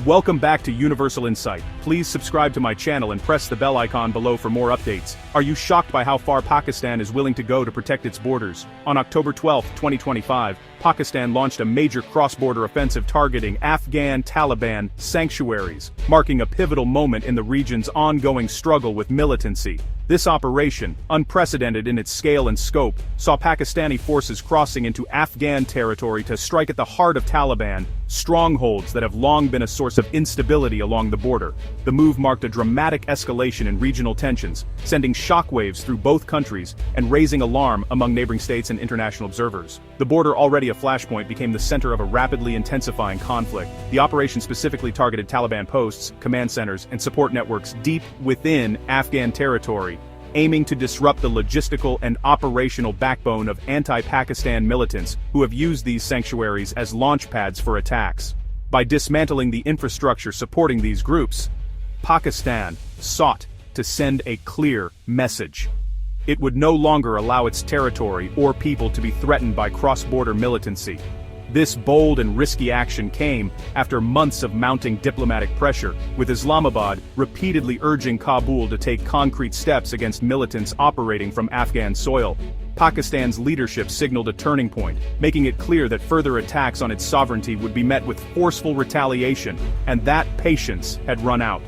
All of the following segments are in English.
Welcome back to Universal Insight. Please subscribe to my channel and press the bell icon below for more updates. Are you shocked by how far Pakistan is willing to go to protect its borders? On October 12, 2025, Pakistan launched a major cross-border offensive targeting Afghan Taliban sanctuaries, marking a pivotal moment in the region's ongoing struggle with militancy. This operation, unprecedented in its scale and scope, saw Pakistani forces crossing into Afghan territory to strike at the heart of Taliban strongholds that have long been a source of instability along the border. The move marked a dramatic escalation in regional tensions, sending shockwaves through both countries and raising alarm among neighboring states and international observers. The border, already a flashpoint, became the center of a rapidly intensifying conflict. The operation specifically targeted Taliban posts, command centers, and support networks deep within Afghan territory, aiming to disrupt the logistical and operational backbone of anti-Pakistan militants who have used these sanctuaries as launchpads for attacks. By dismantling the infrastructure supporting these groups, Pakistan sought to send a clear message. It would no longer allow its territory or people to be threatened by cross-border militancy. This bold and risky action came after months of mounting diplomatic pressure, with Islamabad repeatedly urging Kabul to take concrete steps against militants operating from Afghan soil. Pakistan's leadership signaled a turning point, making it clear that further attacks on its sovereignty would be met with forceful retaliation, and that patience had run out.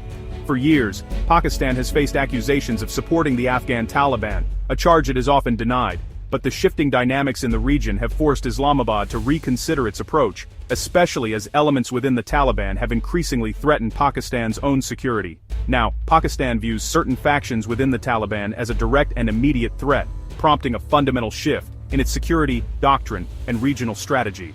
For years, Pakistan has faced accusations of supporting the Afghan Taliban, a charge it has often denied. But the shifting dynamics in the region have forced Islamabad to reconsider its approach, especially as elements within the Taliban have increasingly threatened Pakistan's own security. Now, Pakistan views certain factions within the Taliban as a direct and immediate threat, prompting a fundamental shift in its security, doctrine, and regional strategy.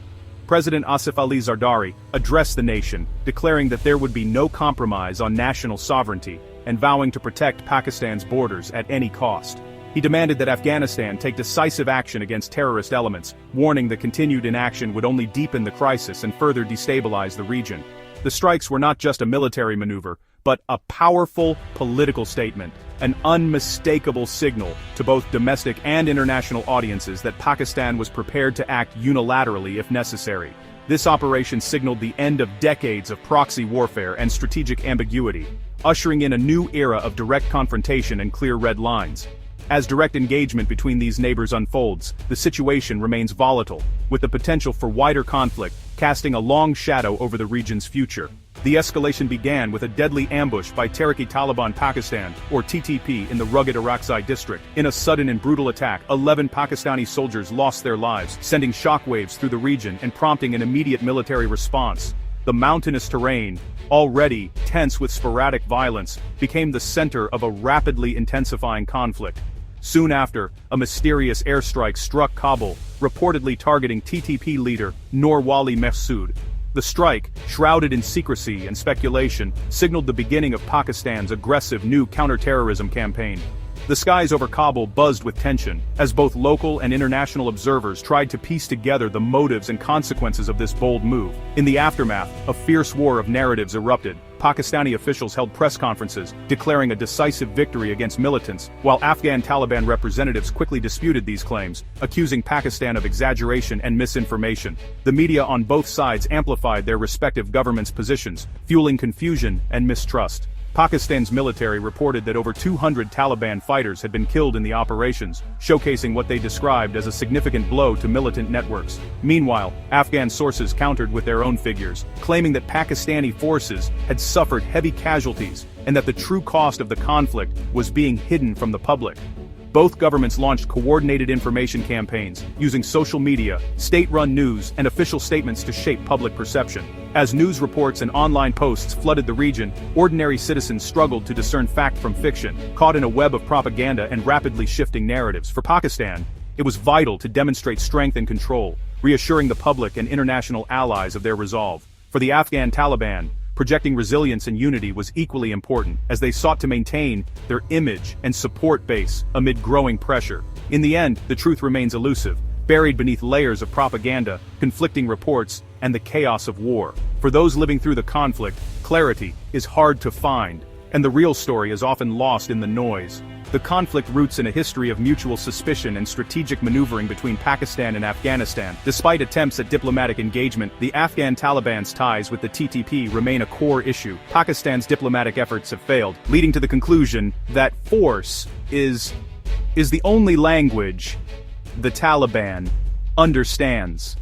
President Asif Ali Zardari addressed the nation, declaring that there would be no compromise on national sovereignty, and vowing to protect Pakistan's borders at any cost. He demanded that Afghanistan take decisive action against terrorist elements, warning that continued inaction would only deepen the crisis and further destabilize the region. The strikes were not just a military maneuver, but a powerful political statement, an unmistakable signal to both domestic and international audiences that Pakistan was prepared to act unilaterally if necessary. This operation signaled the end of decades of proxy warfare and strategic ambiguity, ushering in a new era of direct confrontation and clear red lines. As direct engagement between these neighbors unfolds, the situation remains volatile, with the potential for wider conflict casting a long shadow over the region's future. The escalation began with a deadly ambush by Tehrik-e-Taliban Pakistan, or TTP, in the rugged Orakzai district. In a sudden and brutal attack, 11 Pakistani soldiers lost their lives, sending shockwaves through the region and prompting an immediate military response. The mountainous terrain, already tense with sporadic violence, became the center of a rapidly intensifying conflict. Soon after, a mysterious airstrike struck Kabul, reportedly targeting TTP leader Noor Wali Mehsud. The strike, shrouded in secrecy and speculation, signaled the beginning of Pakistan's aggressive new counterterrorism campaign. The skies over Kabul buzzed with tension, as both local and international observers tried to piece together the motives and consequences of this bold move. In the aftermath, a fierce war of narratives erupted. Pakistani officials held press conferences, declaring a decisive victory against militants, while Afghan Taliban representatives quickly disputed these claims, accusing Pakistan of exaggeration and misinformation. The media on both sides amplified their respective governments' positions, fueling confusion and mistrust. Pakistan's military reported that over 200 Taliban fighters had been killed in the operations, showcasing what they described as a significant blow to militant networks. Meanwhile, Afghan sources countered with their own figures, claiming that Pakistani forces had suffered heavy casualties and that the true cost of the conflict was being hidden from the public. Both governments launched coordinated information campaigns, using social media, state-run news, and official statements to shape public perception. As news reports and online posts flooded the region, ordinary citizens struggled to discern fact from fiction, caught in a web of propaganda and rapidly shifting narratives. For Pakistan, it was vital to demonstrate strength and control, reassuring the public and international allies of their resolve. For the Afghan Taliban, projecting resilience and unity was equally important, as they sought to maintain their image and support base amid growing pressure. In the end, the truth remains elusive, buried beneath layers of propaganda, conflicting reports, and the chaos of war. For those living through the conflict, clarity is hard to find, and the real story is often lost in the noise. The conflict roots in a history of mutual suspicion and strategic maneuvering between Pakistan and Afghanistan. Despite attempts at diplomatic engagement, the Afghan Taliban's ties with the TTP remain a core issue. Pakistan's diplomatic efforts have failed, leading to the conclusion that force is the only language the Taliban understands.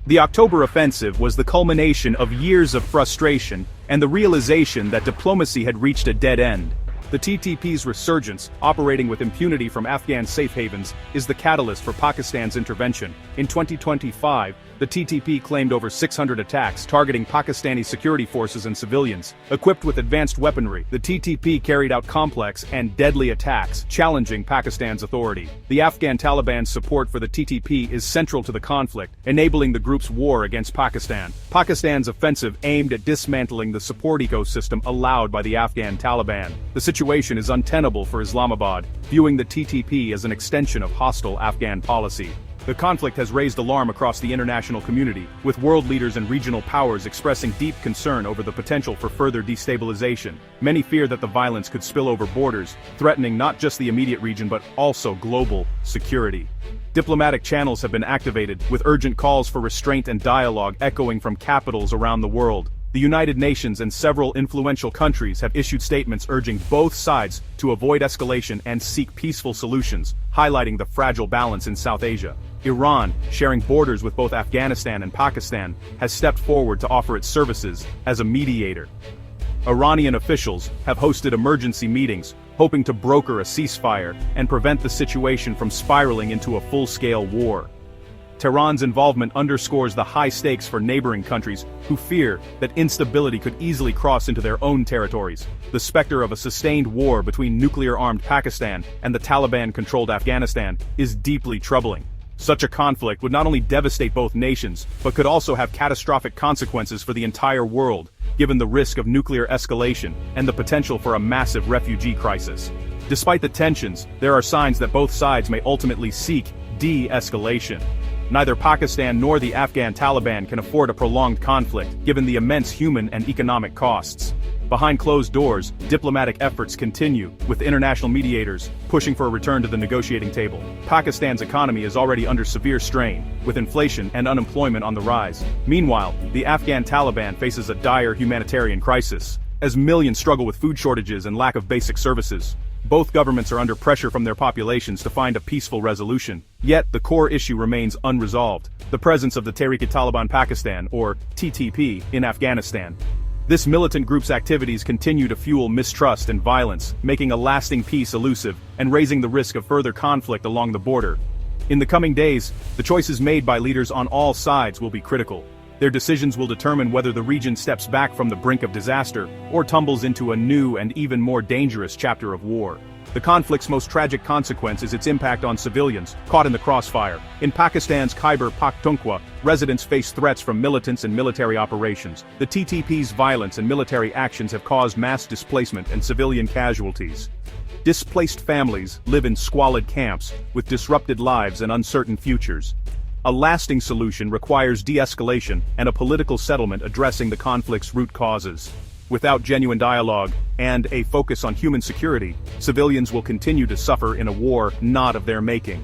The October offensive was the culmination of years of frustration and the realization that diplomacy had reached a dead end. The TTP's resurgence, operating with impunity from Afghan safe havens, is the catalyst for Pakistan's intervention. In 2025, the TTP claimed over 600 attacks targeting Pakistani security forces and civilians. Equipped with advanced weaponry, the TTP carried out complex and deadly attacks, challenging Pakistan's authority. The Afghan Taliban's support for the TTP is central to the conflict, enabling the group's war against Pakistan. Pakistan's offensive aimed at dismantling the support ecosystem allowed by the Afghan Taliban. The situation is untenable for Islamabad, viewing the TTP as an extension of hostile Afghan policy. The conflict has raised alarm across the international community, with world leaders and regional powers expressing deep concern over the potential for further destabilization. Many fear that the violence could spill over borders, threatening not just the immediate region but also global security. Diplomatic channels have been activated, with urgent calls for restraint and dialogue echoing from capitals around the world. The United Nations and several influential countries have issued statements urging both sides to avoid escalation and seek peaceful solutions, highlighting the fragile balance in South Asia. Iran, sharing borders with both Afghanistan and Pakistan, has stepped forward to offer its services as a mediator. Iranian officials have hosted emergency meetings, hoping to broker a ceasefire and prevent the situation from spiraling into a full-scale war. Tehran's involvement underscores the high stakes for neighboring countries who fear that instability could easily cross into their own territories. The specter of a sustained war between nuclear-armed Pakistan and the Taliban-controlled Afghanistan is deeply troubling. Such a conflict would not only devastate both nations, but could also have catastrophic consequences for the entire world, given the risk of nuclear escalation and the potential for a massive refugee crisis. Despite the tensions, there are signs that both sides may ultimately seek de-escalation. Neither Pakistan nor the Afghan Taliban can afford a prolonged conflict, given the immense human and economic costs. Behind closed doors, diplomatic efforts continue, with international mediators pushing for a return to the negotiating table. Pakistan's economy is already under severe strain, with inflation and unemployment on the rise. Meanwhile, the Afghan Taliban faces a dire humanitarian crisis, as millions struggle with food shortages and lack of basic services. Both governments are under pressure from their populations to find a peaceful resolution. Yet, the core issue remains unresolved: the presence of the Tehrik-e-Taliban Pakistan, or TTP, in Afghanistan. This militant group's activities continue to fuel mistrust and violence, making a lasting peace elusive and raising the risk of further conflict along the border. In the coming days, the choices made by leaders on all sides will be critical. Their decisions will determine whether the region steps back from the brink of disaster or tumbles into a new and even more dangerous chapter of war. The conflict's most tragic consequence is its impact on civilians, caught in the crossfire. In Pakistan's Khyber Pakhtunkhwa, residents face threats from militants and military operations. The TTP's violence and military actions have caused mass displacement and civilian casualties. Displaced families live in squalid camps, with disrupted lives and uncertain futures. A lasting solution requires de-escalation and a political settlement addressing the conflict's root causes. Without genuine dialogue and a focus on human security, civilians will continue to suffer in a war not of their making.